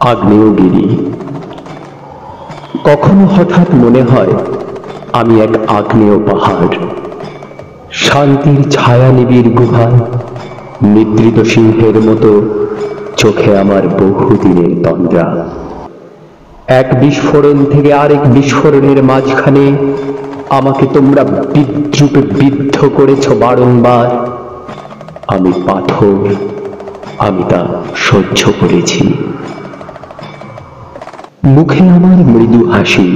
আগ্নেয়গিরি। কখনো হঠাৎ মনে হয় আমি এক আগ্নেয় পাহাড়, শান্তির ছায়া নিবিড় গুহায় নিদ্রিত সিংহের মতো চোখে আমার বহুদিনের তন্দ্রা। এক বিস্ফোরণ থেকে আরেক বিস্ফোরণের মাঝখানে আমাকে তোমরা বিদ্রূপে বিদ্ধ করেছ বারংবার। আমি পাথর, আমি তা সহ্য করেছি। মুখে আমার মৃদু হাসি,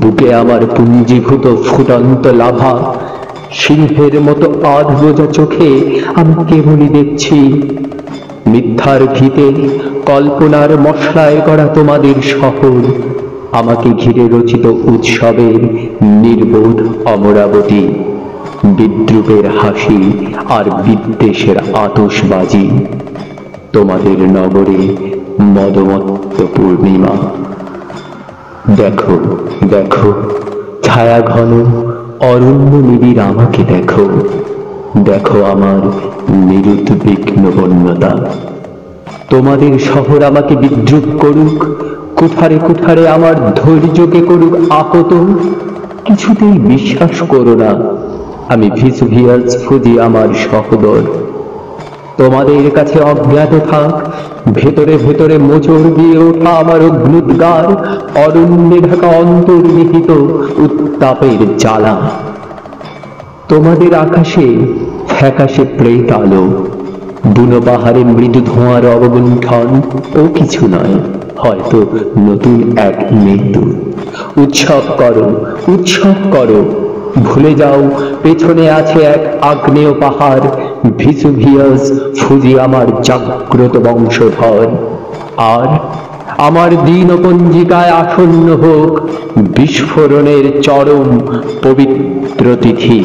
বুকে আমার পুঞ্জীভূত ফুটন্ত লাভা, সিংহের মতো আধ বোঝা চোখে আমি কেবলই দেখছি মিথ্যার ভিতে কল্পনার মশলায় গড়া তোমাদের শহর, আমাকে ঘিরে রচিত উৎসবের নির্বোধ অমরাবতী, বিদ্রূপের হাসি আর বিদ্বেষের আতশবাজি, তোমাদের নগরে মদমত্ত পূর্ণিমা। দেখো দেখো, ছায়া ঘন অরণ্য নিবিড় আমাকে দেখো, দেখো আমার নিরুদ্বিগ্ন বন্যতা। তোমাদের শহর আমাকে বিদ্রূপ করুক, কুঠারে কুঠারে আমার ধৈর্যকে করুক আহত, কিছুতেই বিশ্বাস করো না আমি ভেসুভিয়াস ফুজি আমার সহোদর। তোমাদের কাছে অজ্ঞাত থাক ভেতরে ভেতরে মোচড় দিয়ে ওঠা আমার অগ্নুদ্গার, অরণ্যে ঢাকা অন্তর্নিহিত উত্তাপের জ্বালা। তোমাদের আকাশে ফ্যাকাশে প্রেত আলো, বুনো পাহাড়ে মৃদু ধোঁয়ার অবগুণ্ঠন ও কিছু নয়, হয়তো নতুন এক মৃত্যু। উৎসব করো, উৎসব করো, ভুলে যাও পেছনে আছে এক আগ্নেয় পাহাড়, ভেসুভিয়াস ফুজি আমার জাগ্রত বংশধর। আর আমার দিনপঞ্জিকায় আসন্ন হোক বিস্ফোরণের চরম পবিত্র তিথি।